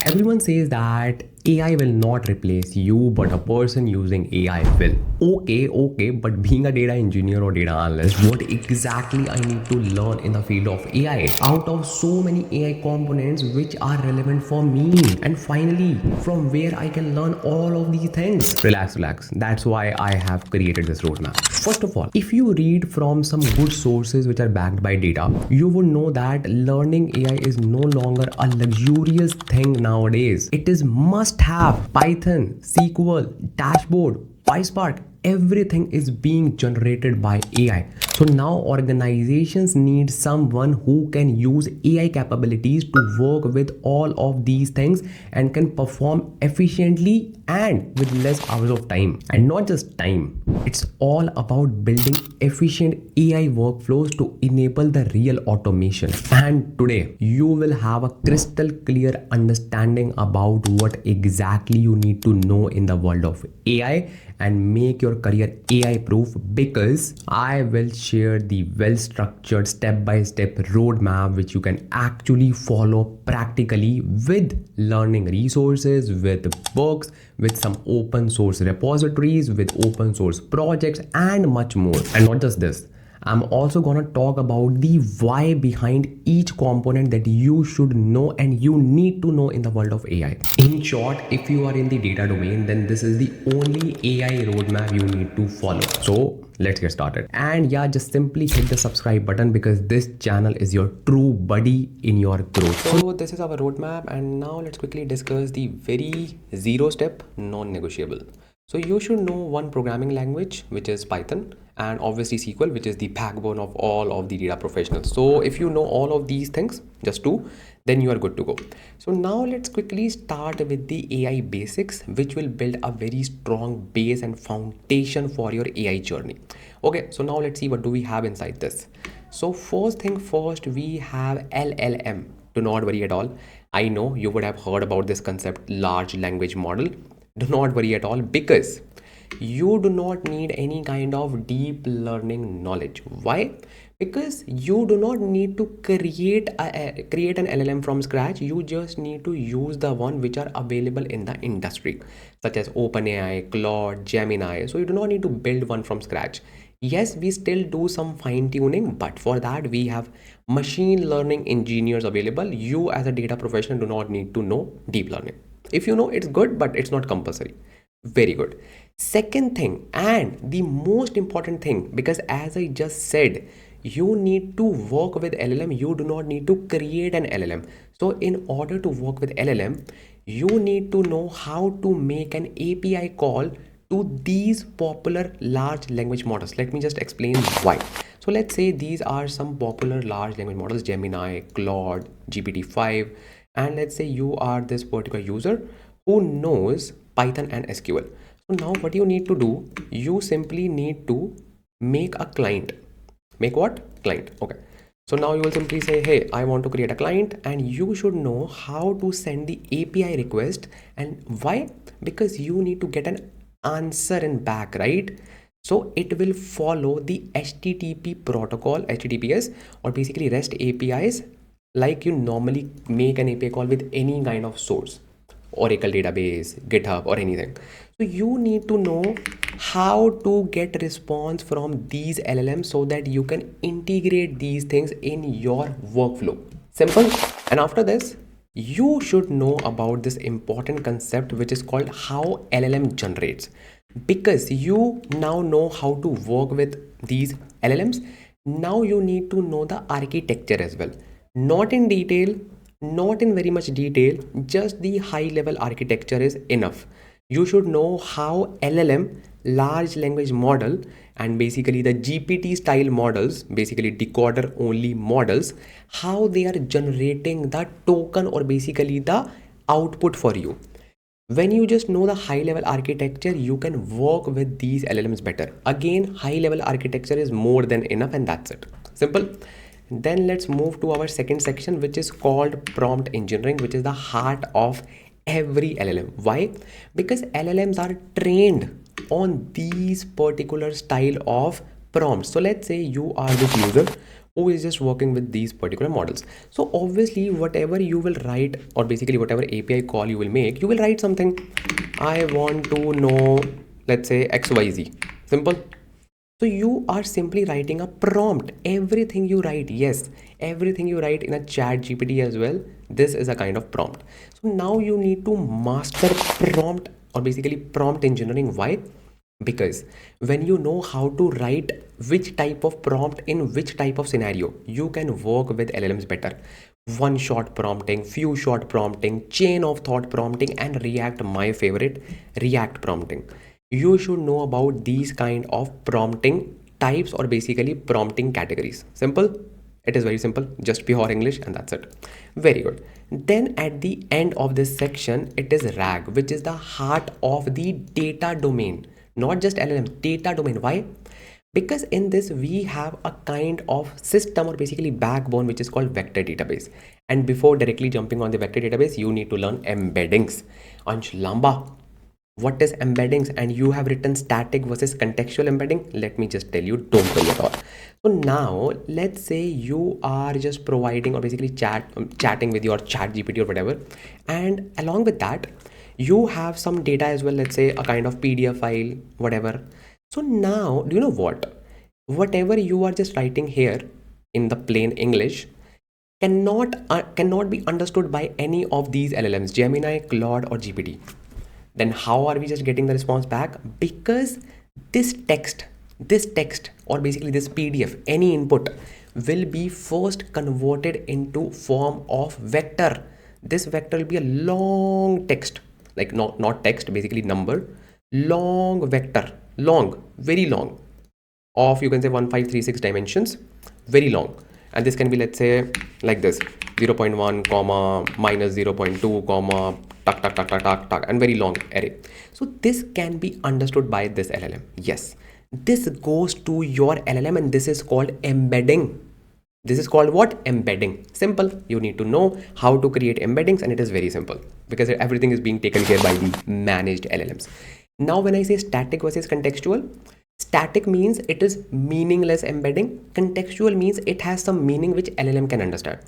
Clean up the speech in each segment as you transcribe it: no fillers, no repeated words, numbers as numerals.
Everyone says that AI will not replace you, but a person using AI will. Okay, but being a data engineer or data analyst, what exactly I need to learn in the field of AI? Out of so many AI components which are relevant for me, and finally, from where I can learn all of these things. Relax. That's why I have created this roadmap. First of all, if you read from some good sources which are backed by data, you would know that learning AI is no longer a luxurious thing nowadays. It is must have. Python, SQL, dashboard, PySpark, everything is being generated by AI. So now organizations need someone who can use AI capabilities to work with all of these things and can perform efficiently and with less hours of time. And not just time, it's all about building efficient AI workflows to enable the real automation. And today you will have a crystal clear understanding about what exactly you need to know in the world of AI and make your career AI proof, because I will share the well structured step-by-step roadmap which you can actually follow practically with learning resources, with books, with some open source repositories, with open source projects, and much more. And not just this, I'm also gonna talk about the why behind each component that you should know and you need to know in the world of AI. In short, if you are in the data domain, then this is the only AI roadmap you need to follow. So let's get started. And yeah, just simply hit the subscribe button because this channel is your true buddy in your growth. So this is our roadmap, and now let's quickly discuss the very zero step non-negotiable. So you should know one programming language, which is Python, and obviously SQL, which is the backbone of all of the data professionals. So if you know all of these things, just two, then you are good to go. So now let's quickly start with the AI basics, which will build a very strong base and foundation for your AI journey. Okay, so now let's see what do we have inside this. So first thing first, we have LLM. Do not worry at all. I know you would have heard about this concept, large language model. Do not worry at all, because you do not need any kind of deep learning knowledge. Why? Because you do not need to create an LLM from scratch. You just need to use the one which are available in the industry, such as OpenAI, Claude, Gemini. So you do not need to build one from scratch. Yes, we still do some fine tuning, but for that we have machine learning engineers available. You as a data professional do not need to know deep learning. If you know, it's good, but it's not compulsory. Very good. Second thing, and the most important thing, because as I just said, you need to work with LLM. You do not need to create an LLM. So in order to work with LLM, you need to know how to make an API call to these popular large language models. Let me just explain why. So let's say these are some popular large language models: Gemini, Claude, GPT-5. And let's say you are this particular user who knows Python and SQL. So now what you need to do, you simply need to make a client. Make what? Client. Okay. So now you will simply say, hey, I want to create a client, and you should know how to send the API request. And why? Because you need to get an answer in back, right? So it will follow the HTTP protocol, HTTPS, or basically REST APIs, like you normally make an API call with any kind of source, Oracle database, GitHub, or anything. So you need to know how to get response from these LLMs so that you can integrate these things in your workflow. Simple. And after this, you should know about this important concept which is called how LLM generates. Because you now know how to work with these LLMs, now you need to know the architecture as well. Not in detail, not in very much detail, just the high level architecture is enough. You should know how LLM, large language model, and basically the GPT style models, basically decoder only models, how they are generating the token or basically the output for you. When you just know the high level architecture, you can work with these LLMs better. Again, high level architecture is more than enough, and that's it. Simple. Then let's move to our second section, which is called prompt engineering, which is the heart of every LLM. Why? Because LLMs are trained on these particular style of prompts. So let's say you are this user who is just working with these particular models. So obviously whatever you will write, or basically whatever API call you will make, you will write something. I want to know, let's say XYZ. Simple. So you are simply writing a prompt. Everything you write, yes, everything you write in a chat GPT as well, this is a kind of prompt. So now you need to master prompt, or basically prompt engineering. Why? Because when you know how to write which type of prompt in which type of scenario, you can work with LLMs better. One shot prompting, few shot prompting, chain of thought prompting, and React, my favorite, React prompting. You should know about these kind of prompting types, or basically prompting categories. Simple. It is very simple, just pure English, and that's it. Very good. Then at the end of this section, it is RAG, which is the heart of the data domain, not just LLM, data domain. Why? Because in this we have a kind of system, or basically backbone, which is called vector database. And before directly jumping on the vector database, you need to learn embeddings. Ansh, Lamba, what is embeddings? And you have written static versus contextual embedding. Let me just tell you, don't worry at all. So now let's say you are just providing, or basically chatting with your chat GPT or whatever, and along with that you have some data as well, let's say a kind of PDF file, whatever. So now, do you know what? Whatever you are just writing here in the plain English cannot be understood by any of these LLMs, Gemini, Claude, or GPT. Then how are we just getting the response back? Because this text, or basically this PDF, any input will be first converted into form of vector. This vector will be a long text, like not text, basically number, long vector, long, very long, of, you can say, 1536 dimensions, very long. And this can be, let's say, like this, 0.1 comma minus 0.2 comma tuck, and very long array. So this can be understood by this LLM. Yes, this goes to your LLM, and this is called embedding. This is called what? Embedding. Simple. You need to know how to create embeddings, and it is very simple because everything is being taken care by the managed LLMs. Now, when I say static versus contextual, static means it is meaningless embedding. Contextual means it has some meaning which LLM can understand.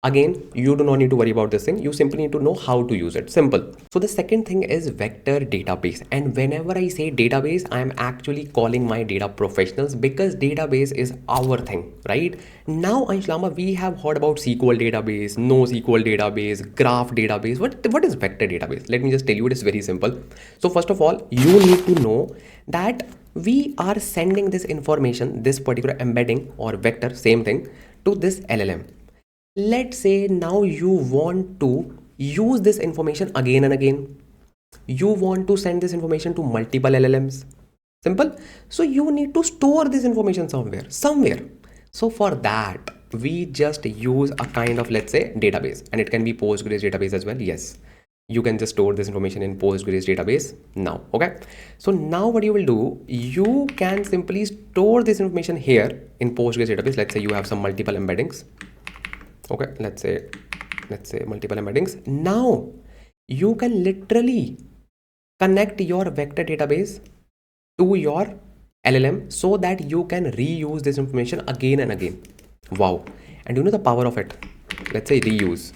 Again, you do not need to worry about this thing. You simply need to know how to use it. Simple. So the second thing is vector database. And whenever I say database, I am actually calling my data professionals, because database is our thing, right? Now, Ansh, we have heard about SQL database, NoSQL database, graph database. What is vector database? Let me just tell you, it is very simple. So first of all, you need to know that we are sending this information, this particular embedding or vector, same thing, to this LLM. Let's say now you want to use this information again and again. You want to send this information to multiple LLMs. Simple. So you need to store this information somewhere. So for that, we just use a kind of, let's say, database, and it can be Postgres database as well. Yes, you can just store this information in Postgres database now. Okay. So now what you will do, you can simply store this information here in Postgres database. Let's say you have some multiple embeddings. Okay, let's say multiple embeddings. Now you can literally connect your vector database to your LLM so that you can reuse this information again and again. Wow. And you know the power of it? Let's say reuse.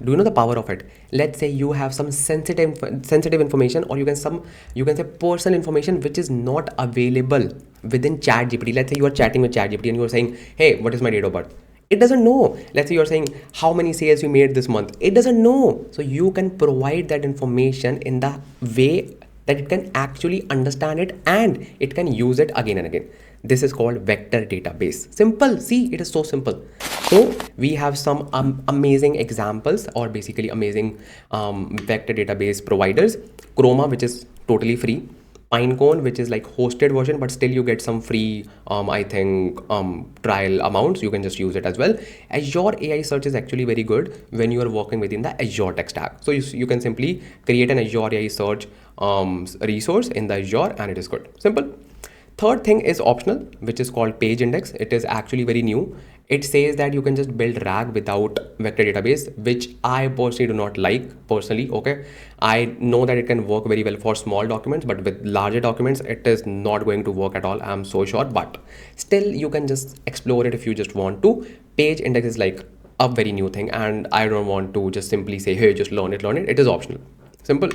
Do you know the power of it? Let's say you have some sensitive information, or you can say personal information which is not available within ChatGPT. Let's say you are chatting with ChatGPT and you are saying, hey, what is my date of birth? It doesn't know. Let's say you're saying how many sales you made this month. It doesn't know. So you can provide that information in the way that it can actually understand it, and it can use it again and again. This is called vector database. Simple. See, it is so simple. So we have some amazing examples, or basically amazing vector database providers. Chroma, which is totally free. Pinecone, which is like hosted version, but still you get some free I think trial amounts. You can just use it as well. Azure AI search is actually very good when you are working within the Azure tech stack. So you can simply create an Azure AI search resource in the Azure, and it is good. Simple. Third thing is optional, which is called page index. It is actually very new, It says that you can just build RAG without vector database, which I personally do not like personally. Okay, I know that it can work very well for small documents, but with larger documents it is not going to work at all, I'm so sure. But still, you can just explore it if you just want to. Page index is like a very new thing, and I don't want to just simply say, hey, just learn it. It is optional. Simple.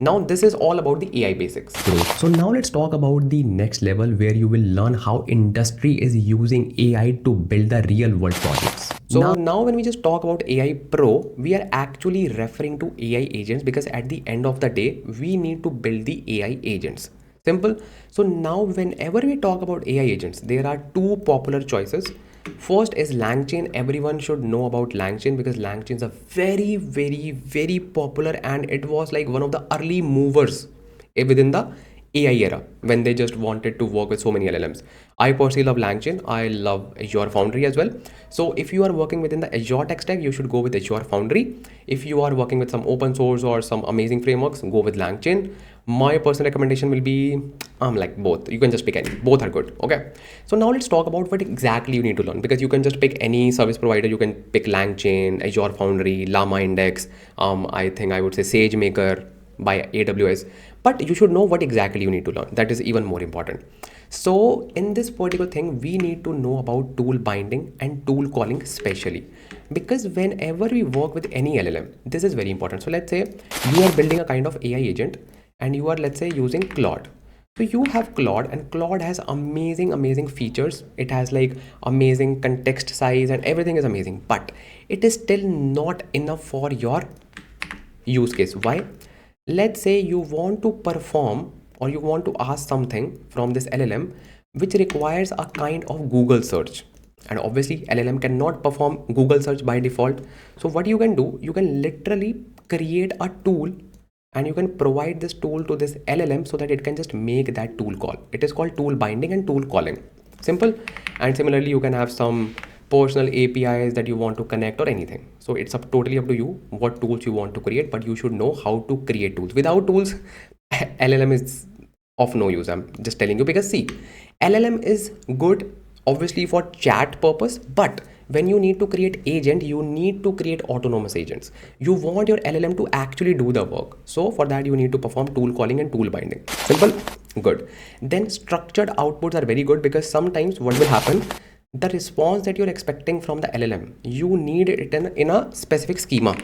Now this is all about the AI basics. So now let's talk about the next level, where you will learn how industry is using AI to build the real world projects. So now when we just talk about AI Pro, we are actually referring to AI agents, because at the end of the day, we need to build the AI agents. Simple. So now whenever we talk about AI agents, there are two popular choices. First is Langchain. Everyone should know about Langchain, because Langchain is a very, very, very popular, and it was like one of the early movers within the AI era when they just wanted to work with so many LLMs. I personally love Langchain. I love Azure Foundry as well. So if you are working within the Azure tech stack, you should go with Azure Foundry. If you are working with some open source or some amazing frameworks, go with Langchain. My personal recommendation will be like both. You can just pick any. Both are good. Okay. So now let's talk about what exactly you need to learn, because you can just pick any service provider. You can pick Langchain, Azure Foundry, Llama Index. I think I would say SageMaker by AWS. But you should know what exactly you need to learn. That is even more important. So in this particular thing, we need to know about tool binding and tool calling especially, because whenever we work with any LLM, this is very important. So let's say you are building a kind of AI agent, and you are, let's say, using Claude. So you have Claude, and Claude has amazing features. It has like amazing context size and everything is amazing, but it is still not enough for your use case. Why? Let's say you want to perform, or you want to ask something from this LLM which requires a kind of Google search, and obviously LLM cannot perform Google search by default. So what you can do, you can literally create a tool, and you can provide this tool to this LLM so that it can just make that tool call. It is called tool binding and tool calling. Simple. And similarly, you can have some personal APIs that you want to connect or anything. So it's totally up to you what tools you want to create, but you should know how to create tools. Without tools, LLM is of no use. I'm just telling you, because see, LLM is good obviously for chat purpose, but when you need to create agent, you need to create autonomous agents. You want your LLM to actually do the work. So for that, you need to perform tool calling and tool binding. Simple. Good. Then structured outputs are very good, because sometimes what will happen, the response that you're expecting from the LLM, you need it in a specific schema,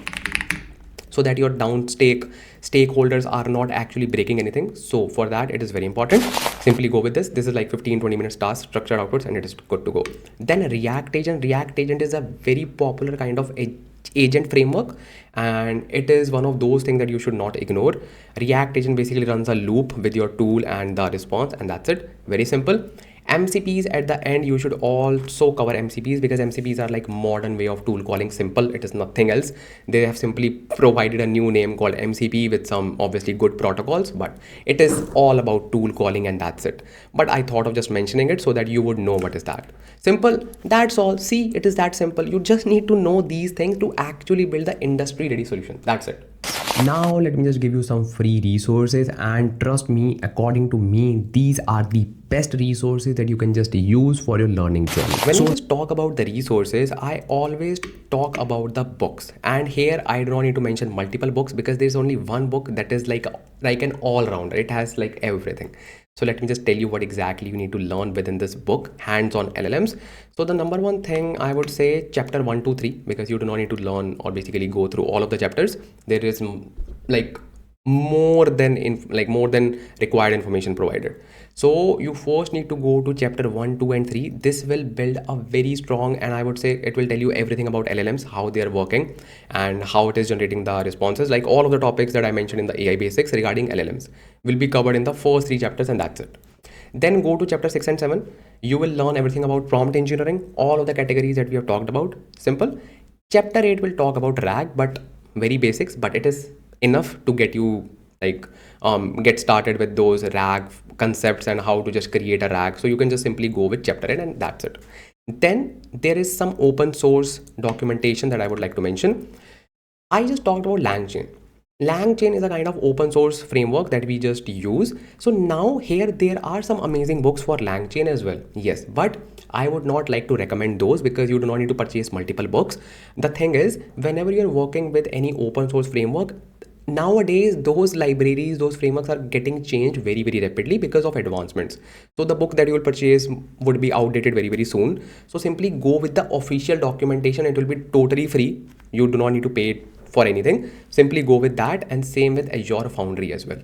so that your stakeholders are not actually breaking anything. So for that, it is very important. Simply go with this. This is like 15-20 minutes task, structured outputs, and it is good to go. Then React Agent is a very popular kind of agent framework, and it is one of those things that you should not ignore. React Agent basically runs a loop with your tool and the response, and that's it. Very simple. MCPs at the end, you should also cover MCPs, because MCPs are like modern way of tool calling. Simple. It is nothing else. They have simply provided a new name called MCP with some obviously good protocols, but it is all about tool calling, and that's it. But I thought of just mentioning it so that you would know what is that. Simple. That's all. See, it is that simple. You just need to know these things to actually build the industry ready solution. That's it. Now let me just give you some free resources, and trust me, according to me, these are the best resources that you can just use for your learning journey. When we just talk about the resources, I always talk about the books, and here I don't need to mention multiple books, because there's only one book that is like an all-rounder. It has like everything. So let me just tell you what exactly you need to learn within this book, Hands-on LLMs. So the number one thing I would say, chapter 1, 2, 3, because you do not need to learn or basically go through all of the chapters. There is like more than required information provided. So you first need to go to chapter 1, 2, and 3. This will build a very strong, and I would say it will tell you everything about LLMs, how they are working and how it is generating the responses. Like all of the topics that I mentioned in the AI basics regarding LLMs will be covered in the first 3 chapters, and that's it. Then go to chapter 6 and 7. You will learn everything about prompt engineering, all of the categories that we have talked about. Simple. Chapter 8 will talk about RAG, but very basics, but it is enough to get you get started with those RAG concepts and how to just create a RAG. So you can just simply go with chapter 8, and that's it. Then there is some open source documentation that I would like to mention. I just talked about Langchain. Langchain is a kind of open source framework that we just use. So now here there are some amazing books for Langchain as well. Yes, but I would not like to recommend those because you do not need to purchase multiple books. The thing is, whenever you're working with any open source framework, nowadays those libraries, those frameworks are getting changed very rapidly because of advancements. So the book that you will purchase would be outdated very soon. So simply go with the official documentation. It will be totally free. You do not need to pay for anything. Simply go with that, and same with Azure Foundry as well.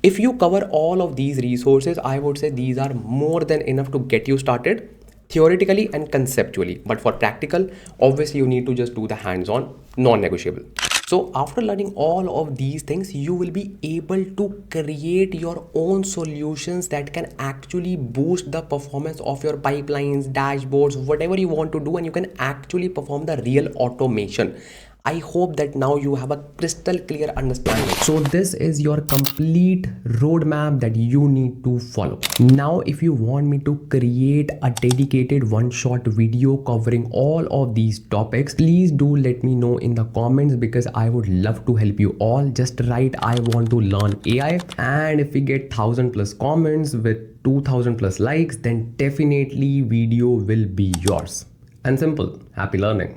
If you cover all of these resources, I would say these are more than enough to get you started theoretically and conceptually. But for practical, obviously you need to just do the hands-on, non-negotiable. So after learning all of these things, you will be able to create your own solutions that can actually boost the performance of your pipelines, dashboards, whatever you want to do, and you can actually perform the real automation. I hope that now you have a crystal clear understanding. So this is your complete roadmap that you need to follow. Now, if you want me to create a dedicated one-shot video covering all of these topics, please do let me know in the comments because I would love to help you all. Just write, I want to learn AI. And if we get 1,000+ comments with 2,000+ likes, then definitely video will be yours. And simple. Happy learning.